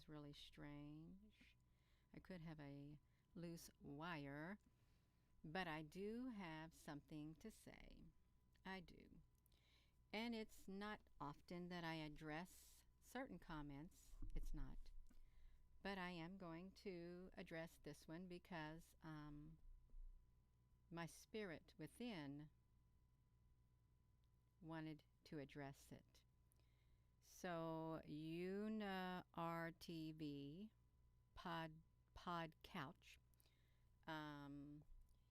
is really strange. I could have a loose wire, but I do have something to say. I do. And it's not often that I address certain comments. It's not. But I am going to address this one because my spirit within wanted to address it. So, RTV Pod Couch,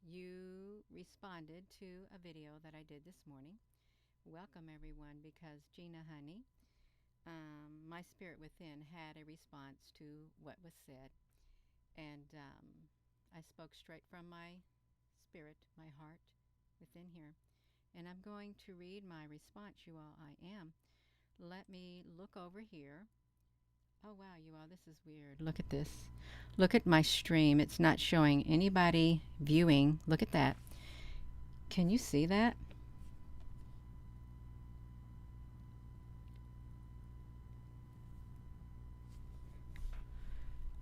you responded to a video that I did this morning. Welcome, everyone, because Gina Honey, my spirit within, had a response to what was said. And I spoke straight from my spirit, my heart within here. And I'm going to read my response, you all. I am. Let me look over here. Oh, wow, you all, this is weird. Look at this. Look at my stream. It's not showing anybody viewing. Look at that. Can you see that?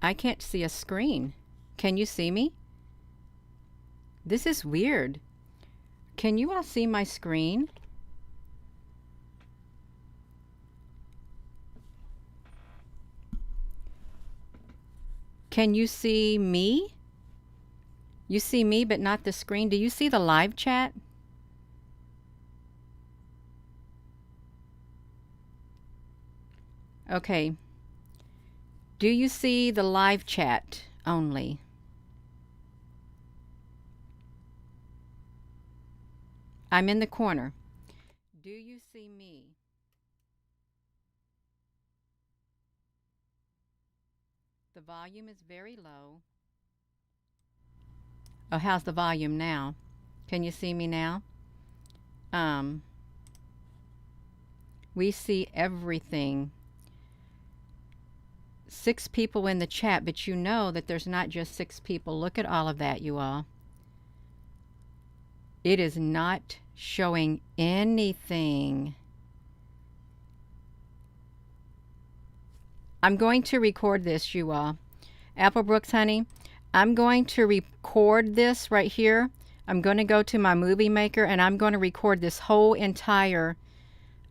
I can't see a screen. Can you see me? This is weird. Can you all see my screen? Can you see me? You see me, but not the screen. Do you see the live chat? Okay. Do you see the live chat only? I'm in the corner. Do you see me? The volume is very low. Oh, how's the volume now? Can you see me now? We see everything. 6 people in the chat, but you know that there's not just 6 people. Look at all of that, you all. It is not showing anything. I'm going to record this, you all. Applebrooks, honey, I'm going to record this right here. I'm going to go to my movie maker and I'm going to record this whole entire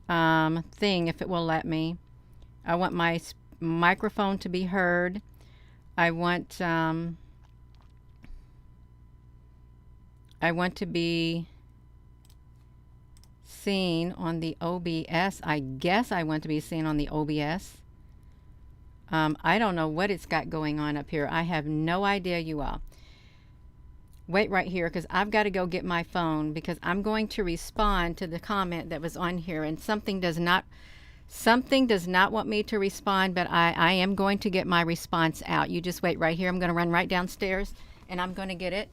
thing if it will let me. I want my microphone to be heard. I want to be seen on the OBS. I guess I want to be seen on the OBS. I don't know what it's got going on up here. I have no idea, you all. Wait right here because I've got to go get my phone because I'm going to respond to the comment that was on here, and something does not want me to respond, but I am going to get my response out. You just wait right here. I'm going to run right downstairs and I'm going to get it.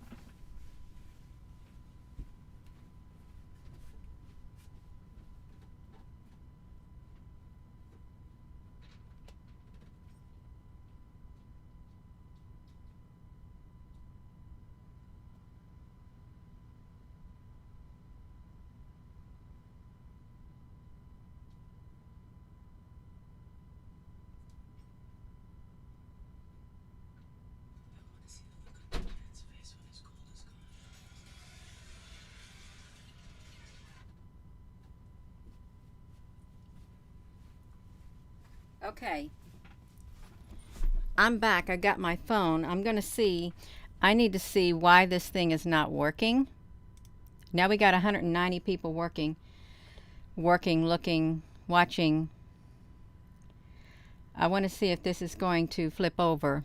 Okay. I'm back. I got my phone. I'm going to see. I need to see why this thing is not working. Now we got 190 people working, looking, watching. I want to see if this is going to flip over.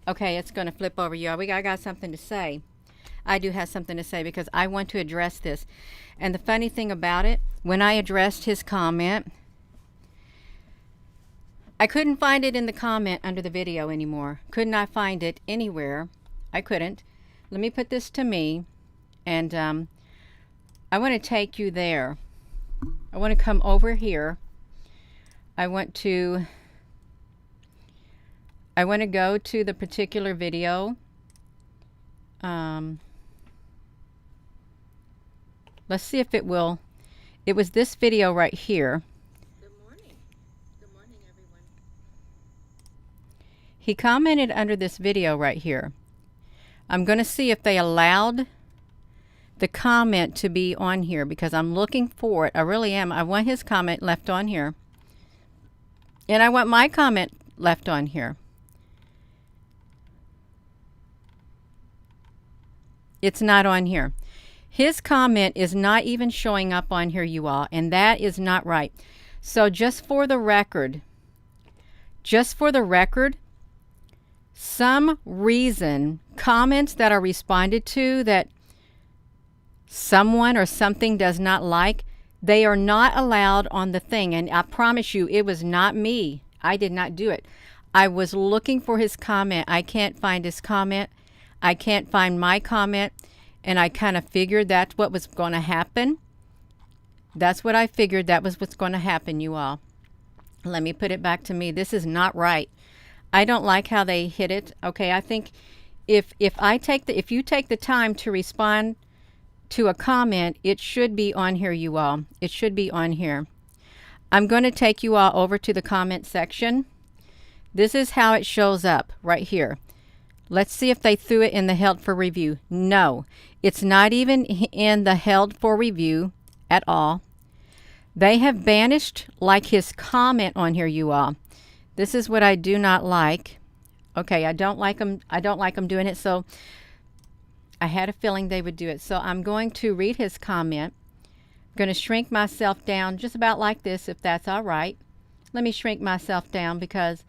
Okay, it's going to flip over, y'all. I got something to say. I do have something to say because I want to address this. And the funny thing about it, when I addressed his comment, I couldn't find it in the comment under the video anymore. Could not find it anywhere. I couldn't. Let me put this to me, and I want to take you there. I want to come over here. I want to go to the particular video. Let's see if it will. It was this video right here. Good morning. Good morning, everyone. He commented under this video right here. I'm going to see if they allowed the comment to be on here because I'm looking for it. I really am. I want his comment left on here. And I want my comment left on here. It's not on here. His comment is not even showing up on here, you all, and that is not right. So just for the record, some reason comments that are responded to that someone or something does not like, they are not allowed on the thing. And I promise you, it was not me. I did not do it. I was looking for his comment. I can't find his comment. I can't find my comment. And I kind of figured that's what was going to happen. That's what I figured. That was what's going to happen, you all. Let me put it back to me. This is not right. I don't like how they hit it. Okay, I think if you take the time to respond to a comment, it should be on here, you all. It should be on here. I'm going to take you all over to the comment section. This is how it shows up right here. Let's see if they threw it in the held for review. No, it's not even in the held for review at all. They have banished like his comment on here, you all. This is what I do not like. Okay, I don't like them doing it, so I had a feeling they would do it. So I'm going to read his comment. I'm going to shrink myself down just about like this, if that's all right. Let me shrink myself down because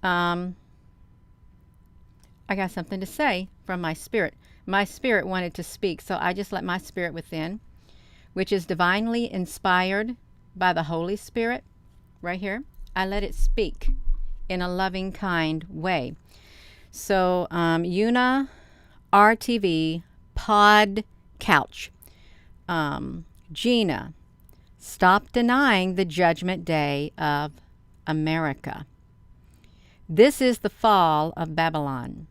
I got something to say from my spirit. My spirit wanted to speak, so I just let my spirit within, which is divinely inspired by the Holy Spirit, right here. I let it speak in a loving, kind way. So, Una, RTV, Pod Couch, Gina, stop denying the judgment day of America. This is the fall of Babylon.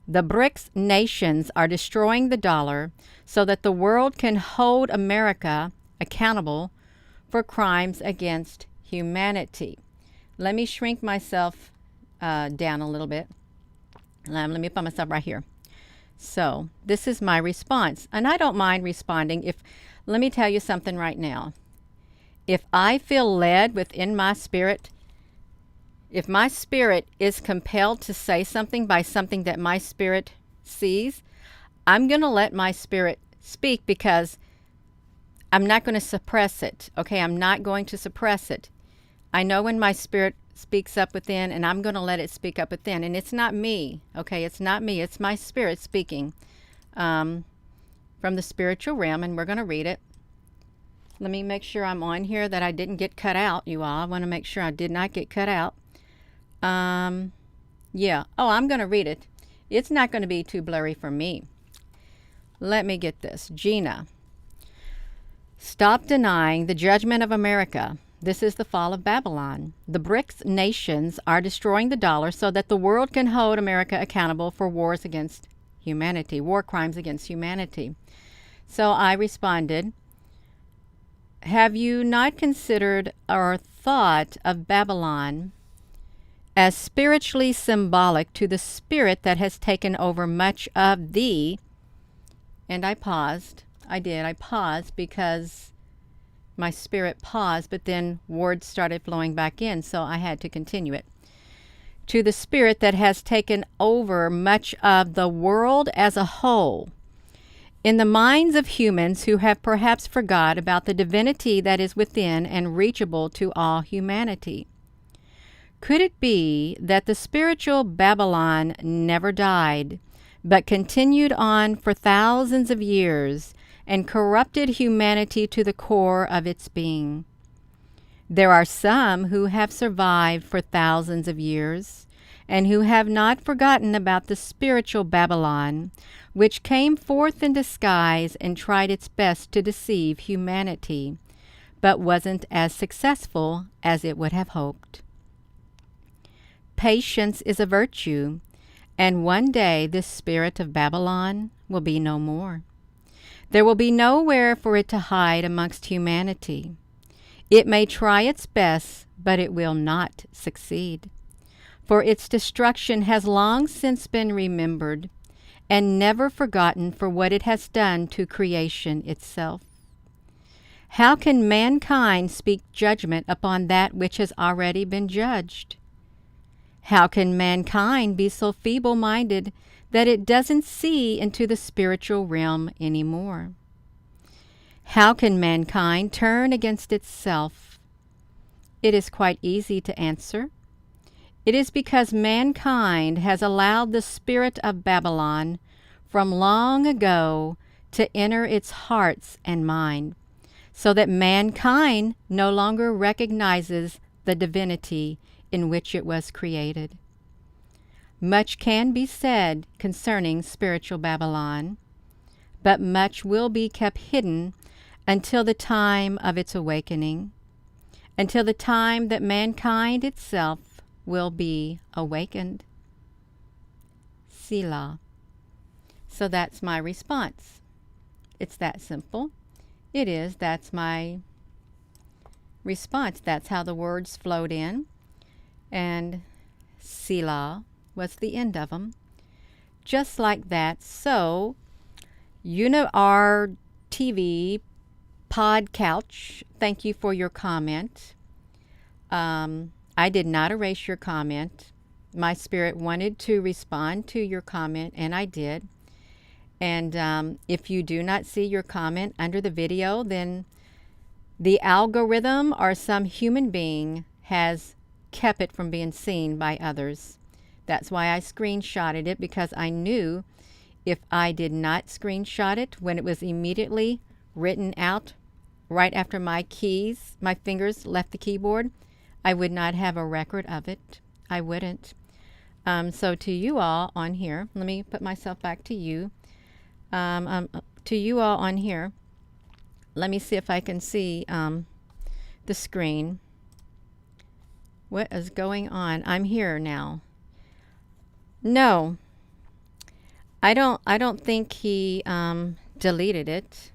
The BRICS nations are destroying the dollar so that the world can hold America accountable for crimes against humanity. Let me shrink myself down a little bit. Let me put myself right here. So this is my response. And I don't mind responding. Let me tell you something right now. If I feel led within my spirit, if my spirit is compelled to say something by something that my spirit sees, I'm going to let my spirit speak because I'm not going to suppress it. Okay, I'm not going to suppress it. I know when my spirit speaks up within, and I'm going to let it speak up within. And it's not me. Okay, it's not me. It's my spirit speaking from the spiritual realm, and we're going to read it. Let me make sure I'm on here, that I didn't get cut out, you all. I want to make sure I did not get cut out. Yeah. Oh, I'm going to read it. It's not going to be too blurry for me. Let me get this. Gina, stop denying the judgment of America. This is the fall of Babylon. The BRICS nations are destroying the dollar so that the world can hold America accountable for wars against humanity, war crimes against humanity. So I responded, have you not considered or thought of Babylon as spiritually symbolic to the spirit that has taken over much of the, and I paused. I paused because my spirit paused, but then words started flowing back in, so I had to continue it. To the spirit that has taken over much of the world as a whole, in the minds of humans who have perhaps forgot about the divinity that is within and reachable to all humanity. Could it be that the spiritual Babylon never died, but continued on for thousands of years and corrupted humanity to the core of its being? There are some who have survived for thousands of years and who have not forgotten about the spiritual Babylon, which came forth in disguise and tried its best to deceive humanity, but wasn't as successful as it would have hoped. Patience is a virtue, and one day this spirit of Babylon will be no more. There will be nowhere for it to hide amongst humanity. It may try its best, but it will not succeed. for its destruction has long since been remembered and never forgotten for what it has done to creation itself. How can mankind speak judgment upon that which has already been judged? How can mankind be so feeble-minded that it doesn't see into the spiritual realm anymore? How can mankind turn against itself? It is quite easy to answer. It is because mankind has allowed the spirit of Babylon from long ago to enter its hearts and mind, so that mankind no longer recognizes the divinity in which it was created. Much can be said concerning spiritual Babylon, but much will be kept hidden until the time of its awakening, until the time that mankind itself will be awakened. Selah. So that's my response. It's that simple. It is. That's my response. That's how the words flowed in. And Selah was the end of them. Just like that. So, our TV pod couch, thank you for your comment. I did not erase your comment. My spirit wanted to respond to your comment, and I did. And if you do not see your comment under the video, then the algorithm or some human being has kept it from being seen by others. That's why I screenshotted it, because I knew if I did not screenshot it when it was immediately written out right after my fingers left the keyboard, I would not have a record of it. I wouldn't. So to you all on here, let me put myself back to you. To you all on here, let me see if I can see the screen. What is going on? I'm here now. No, I don't think he deleted it.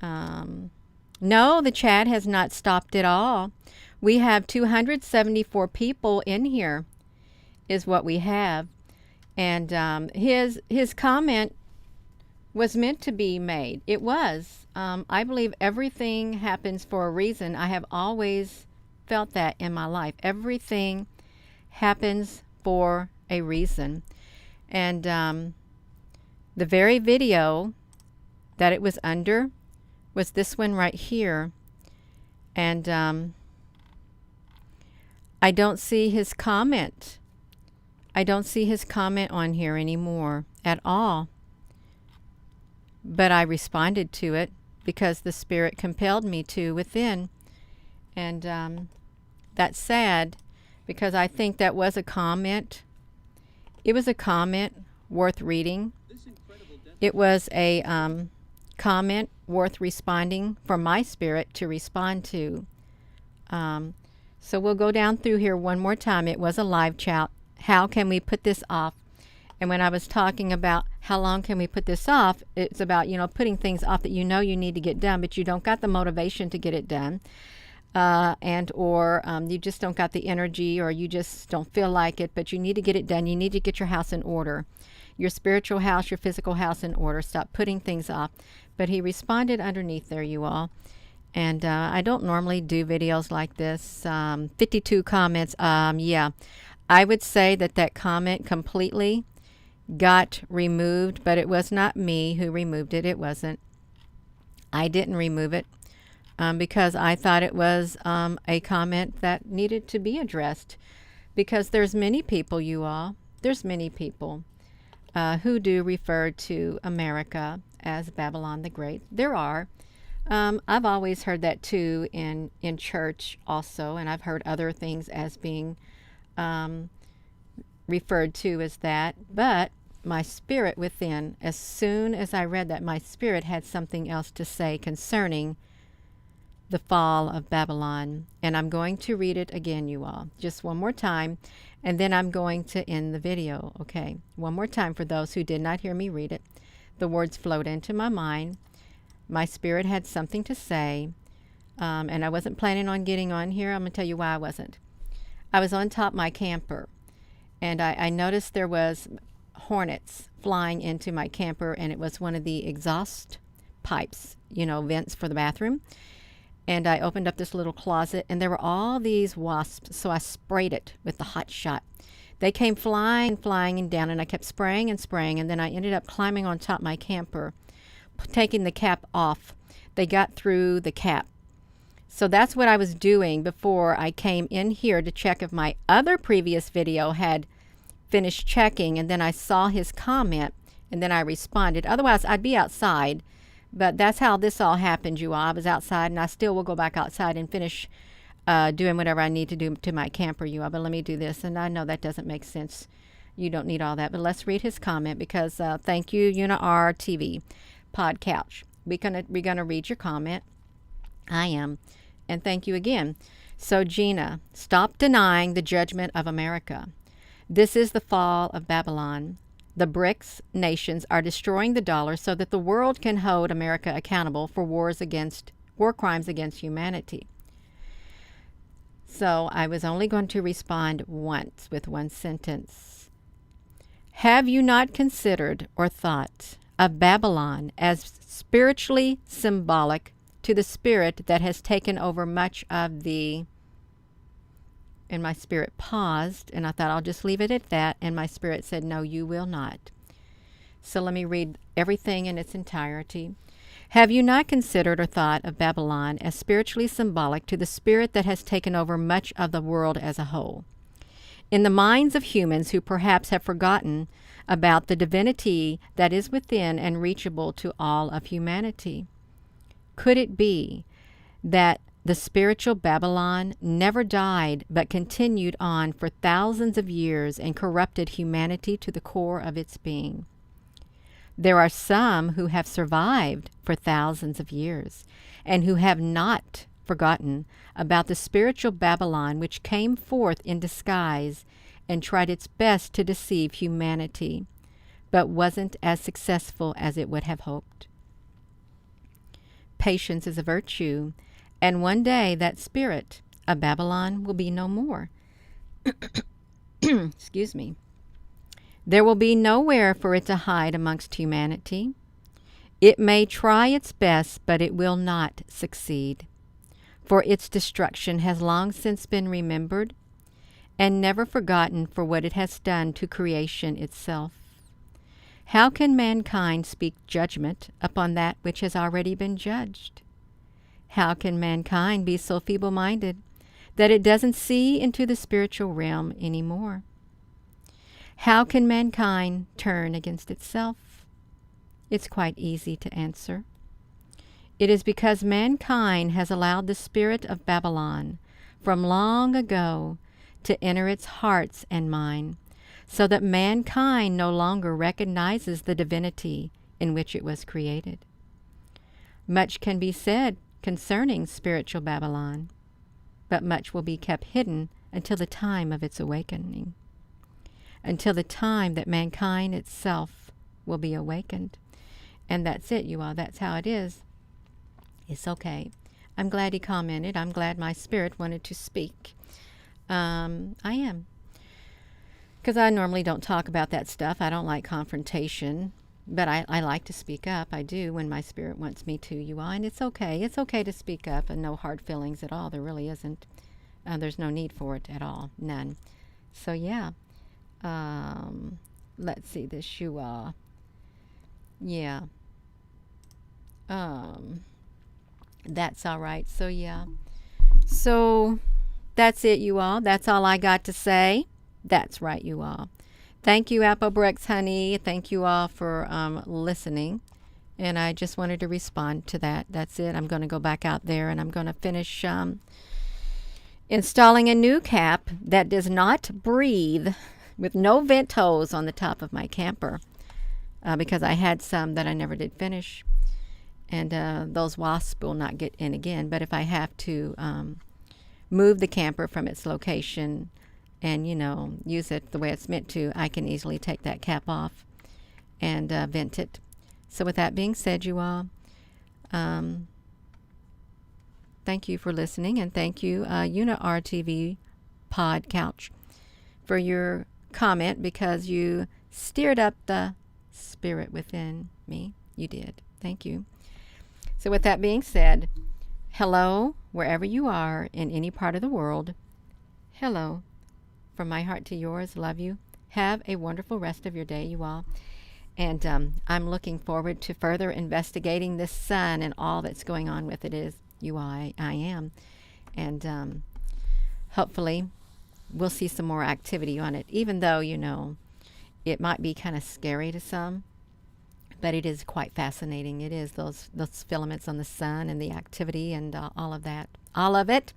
No, the chat has not stopped at all. We have 274 people in here, is what we have. And his comment was meant to be made. It was. I believe everything happens for a reason. I have always felt that in my life. Everything happens for a reason. And the very video that it was under was this one right here. And I don't see his comment. I don't see his comment on here anymore at all. But I responded to it because the Spirit compelled me to within. And that's sad, because I think that was a comment. It was a comment worth reading. It was a comment worth responding for my spirit to respond to. So we'll go down through here one more time. It was a live chat. How can we put this off? And when I was talking about how long can we put this off, it's about, putting things off that you need to get done, but you don't got the motivation to get it done. Or you just don't got the energy, or you just don't feel like it, but you need to get it done. You need to get your house in order, your spiritual house, your physical house in order. Stop putting things off. But he responded underneath there, you all. And I don't normally do videos like this. 52 comments. Yeah, I would say that comment completely got removed, but it was not me who removed it. It wasn't. I didn't remove it. Because I thought it was a comment that needed to be addressed, because there's many people, you all, there's many people who do refer to America as Babylon the Great. There are. I've always heard that too in church also, and I've heard other things as being referred to as that. But my spirit within, as soon as I read that, my spirit had something else to say concerning the fall of Babylon. And I'm going to read it again, you all, just one more time, and then I'm going to end the video. Okay, one more time for those who did not hear me read it. The words flowed into my mind. My spirit had something to say, and I wasn't planning on getting on here. I'm going to tell you why I wasn't. I was on top of my camper, and I noticed there was hornets flying into my camper, and it was one of the exhaust pipes, vents for the bathroom. And I opened up this little closet, and there were all these wasps, so I sprayed it with the hot shot. They came flying and down, and I kept spraying, and then I ended up climbing on top of my camper, taking the cap off. They got through the cap. So that's what I was doing before I came in here to check if my other previous video had finished checking, and then I saw his comment, and then I responded. Otherwise, I'd be outside, but that's how this all happened, you all. I was outside, and I still will go back outside and finish doing whatever I need to do to my camper, you all. But let me do this, and I know that doesn't make sense. You don't need all that, but let's read his comment, because thank you, Una R TV, Pod Couch. We're gonna read your comment. I am. And thank you again. So, Gina, stop denying the judgment of America. This is the fall of Babylon. The BRICS nations are destroying the dollar so that the world can hold America accountable for war crimes against humanity. So I was only going to respond once with one sentence. Have you not considered or thought of Babylon as spiritually symbolic to the spirit that has taken over much of the... And my spirit paused, and I thought I'll just leave it at that. And my spirit said, no, you will not. So let me read everything in its entirety. Have you not considered or thought of Babylon as spiritually symbolic to the spirit that has taken over much of the world as a whole? In the minds of humans who perhaps have forgotten about the divinity that is within and reachable to all of humanity. Could it be that the spiritual Babylon never died but continued on for thousands of years and corrupted humanity to the core of its being? There are some who have survived for thousands of years and who have not forgotten about the spiritual Babylon which came forth in disguise and tried its best to deceive humanity, but wasn't as successful as it would have hoped. Patience is a virtue, and one day that spirit of Babylon will be no more. Excuse me. There will be nowhere for it to hide amongst humanity. It may try its best, but it will not succeed, for its destruction has long since been remembered and never forgotten for what it has done to creation itself. How can mankind speak judgment upon that which has already been judged? How can mankind be so feeble-minded that it doesn't see into the spiritual realm anymore? How can mankind turn against itself? It's quite easy to answer. It is because mankind has allowed the spirit of Babylon from long ago to enter its hearts and mind, so that mankind no longer recognizes the divinity in which it was created. Much can be said concerning spiritual Babylon, but much will be kept hidden until the time of its awakening, until the time that mankind itself will be awakened. And that's it, you all. That's how it is. It's okay. I'm glad he commented. I'm glad my spirit wanted to speak. I am. Because I normally don't talk about that stuff. I don't like confrontation. But I like to speak up. I do when my spirit wants me to, you all. And it's okay. It's okay to speak up, and no hard feelings at all. There really isn't. There's no need for it at all. None. So, yeah. Let's see this, you all. Yeah. That's all right. So, yeah. So, that's it, you all. That's all I got to say. That's right, you all. Thank you, Applebricks, honey. Thank you all for listening. And I just wanted to respond to that. That's it. I'm going to go back out there, and I'm going to finish installing a new cap that does not breathe, with no vent holes on the top of my camper, because I had some that I never did finish. And those wasps will not get in again. But if I have to move the camper from its location and, use it the way it's meant to, I can easily take that cap off and vent it. So with that being said, you all, thank you for listening, and thank you, Una RTV pod couch for your comment, because you stirred up the spirit within me. You did. Thank you. So with that being said, hello, wherever you are in any part of the world. Hello. From my heart to yours. Love you. Have a wonderful rest of your day, you all. And I'm looking forward to further investigating this sun and all that's going on with it. Is you all, I am. And hopefully we'll see some more activity on it, even though, you know, it might be kind of scary to some, but it is quite fascinating. It is those filaments on the sun and the activity and all of that. All of it.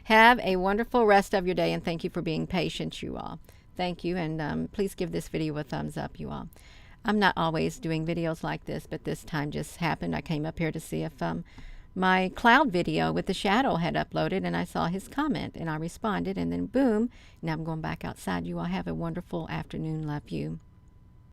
Have a wonderful rest of your day, and thank you for being patient, you all. Thank you, and please give this video a thumbs up, you all. I'm not always doing videos like this, but this time just happened. I came up here to see if my cloud video with the shadow had uploaded, and I saw his comment, and I responded, and then boom, now I'm going back outside. You all have a wonderful afternoon. Love you.